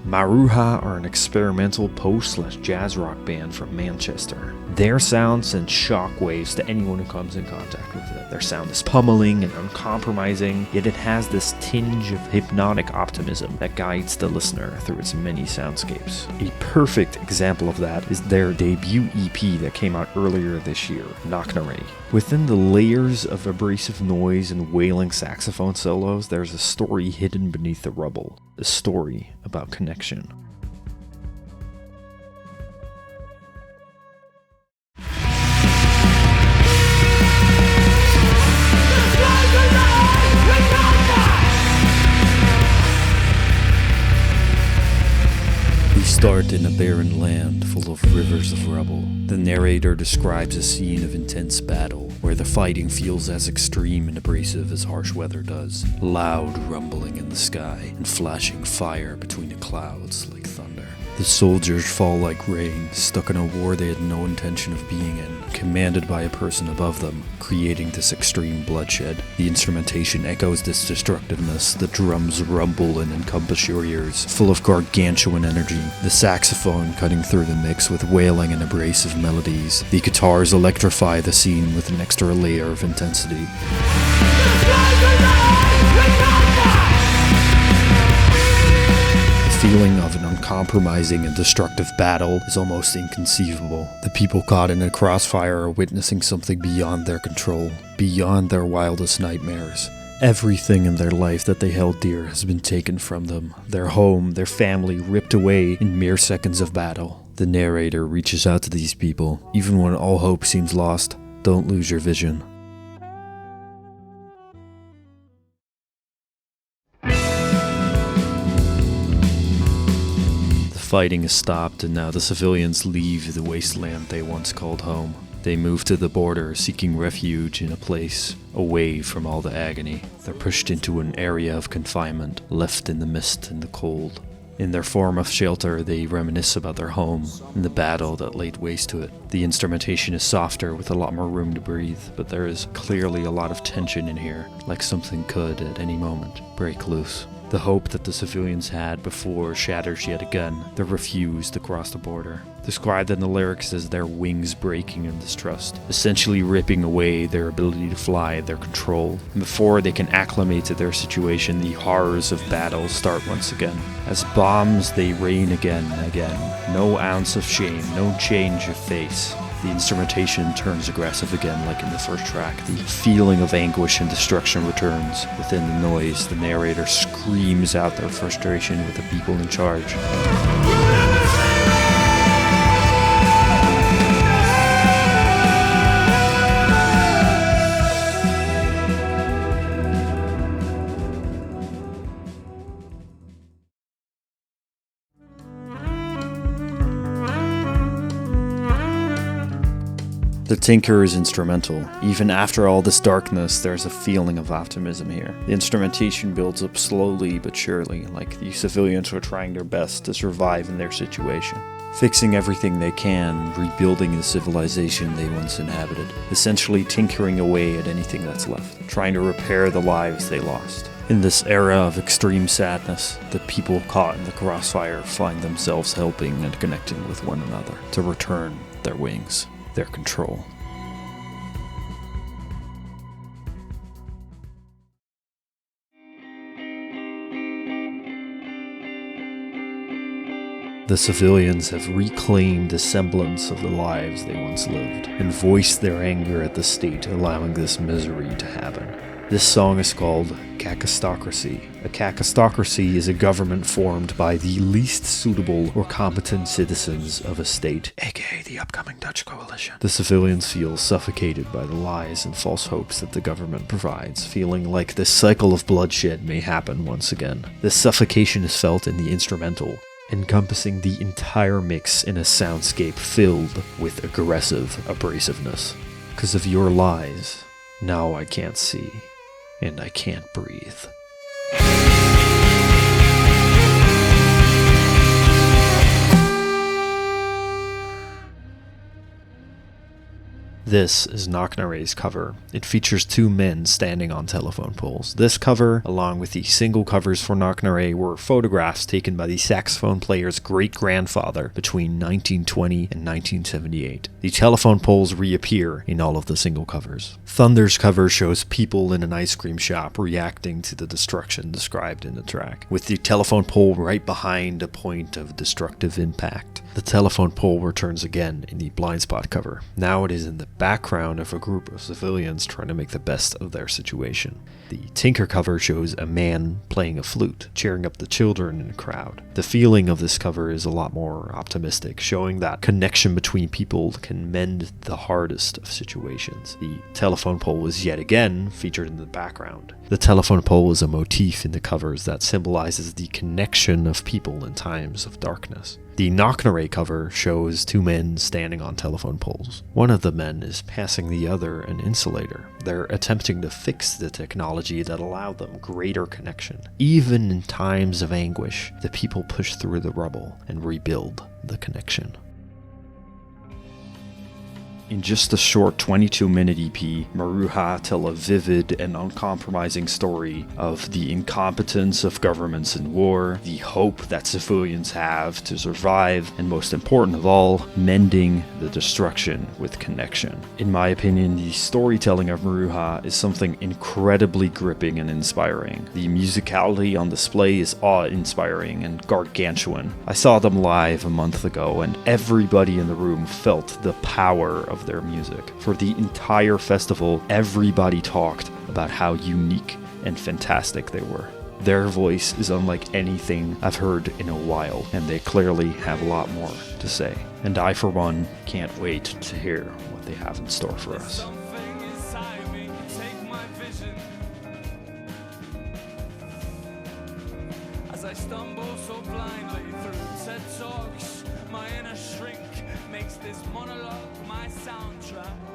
Maruja are an experimental post/jazz rock band from Manchester. Their sound sends shockwaves to anyone who comes in contact with it. Their sound is pummeling and uncompromising, yet it has this tinge of hypnotic optimism that guides the listener through its many soundscapes. A perfect example of that is their debut EP that came out earlier this year, Knocknarea. Within the layers of abrasive noise and wailing saxophone solos, there's a story hidden beneath the rubble. A story about connection. We start in a barren land full of rivers of rubble. The narrator describes a scene of intense battle, where the fighting feels as extreme and abrasive as harsh weather does. Loud rumbling in the sky, and flashing fire between the clouds like thunder. The soldiers fall like rain, stuck in a war they had no intention of being in, commanded by a person above them, creating this extreme bloodshed. The instrumentation echoes this destructiveness, the drums rumble and encompass your ears, full of gargantuan energy, the saxophone cutting through the mix with wailing and abrasive melodies. The guitars electrify the scene with an extra layer of intensity. The feeling of an uncompromising and destructive battle is almost inconceivable. The people caught in a crossfire are witnessing something beyond their control, beyond their wildest nightmares. Everything in their life that they held dear has been taken from them, their home, their family ripped away in mere seconds of battle. The narrator reaches out to these people. Even when all hope seems lost, don't lose your vision. Fighting is stopped, and now the civilians leave the wasteland they once called home. They move to the border, seeking refuge in a place away from all the agony. They're pushed into an area of confinement, left in the mist and the cold. In their form of shelter, they reminisce about their home and the battle that laid waste to it. The instrumentation is softer with a lot more room to breathe, but there is clearly a lot of tension in here, like something could, at any moment, break loose. The hope that the civilians had before shatters yet again. They're refused to cross the border. Described in the lyrics as their wings breaking in distrust, essentially ripping away their ability to fly, their control. And before they can acclimate to their situation, the horrors of battle start once again. As bombs, they rain again and again. No ounce of shame, no change of face. The instrumentation turns aggressive again like in the first track. The feeling of anguish and destruction returns. Within the noise, the narrator screams out their frustration with the people in charge. The tinker is instrumental. Even after all this darkness, there's a feeling of optimism here. The instrumentation builds up slowly but surely, like the civilians are trying their best to survive in their situation. Fixing everything they can, rebuilding the civilization they once inhabited. Essentially tinkering away at anything that's left, trying to repair the lives they lost. In this era of extreme sadness, the people caught in the crossfire find themselves helping and connecting with one another to return their wings, their control. The civilians have reclaimed the semblance of the lives they once lived, and voiced their anger at the state allowing this misery to happen. This song is called Kakistocracy. A kakistocracy is a government formed by the least suitable or competent citizens of a state, aka the upcoming Dutch coalition. The civilians feel suffocated by the lies and false hopes that the government provides, feeling like this cycle of bloodshed may happen once again. This suffocation is felt in the instrumental, encompassing the entire mix in a soundscape filled with aggressive abrasiveness. 'Cause of your lies, now I can't see, and I can't breathe. This is Knocknarea's cover. It features two men standing on telephone poles. This cover, along with the single covers for Knocknarea, were photographs taken by the saxophone player's great-grandfather between 1920 and 1978. The telephone poles reappear in all of the single covers. Thunder's cover shows people in an ice cream shop reacting to the destruction described in the track, with the telephone pole right behind a point of destructive impact. The telephone pole returns again in the blind spot cover. Now it is in the background of a group of civilians trying to make the best of their situation. The Tinker cover shows a man playing a flute, cheering up the children in a crowd. The feeling of this cover is a lot more optimistic, showing that connection between people can mend the hardest of situations. The telephone pole is yet again featured in the background. The telephone pole is a motif in the covers that symbolizes the connection of people in times of darkness. The Knocknarea cover shows two men standing on telephone poles. One of the men is passing the other an insulator. They're attempting to fix the technology that allowed them greater connection. Even in times of anguish, the people push through the rubble and rebuild the connection. In just a short 22-minute EP, Maruja tell a vivid and uncompromising story of the incompetence of governments in war, the hope that civilians have to survive, and most important of all, mending the destruction with connection. In my opinion, the storytelling of Maruja is something incredibly gripping and inspiring. The musicality on display is awe-inspiring and gargantuan. I saw them live a month ago, and everybody in the room felt the power of their music. For the entire festival, everybody talked about how unique and fantastic they were. Their voice is unlike anything I've heard in a while, and they clearly have a lot more to say. And I, for one, can't wait to hear what they have in store for us. As I stumble so blindly through TED Talks, my inner shrink makes this monologue my soundtrack.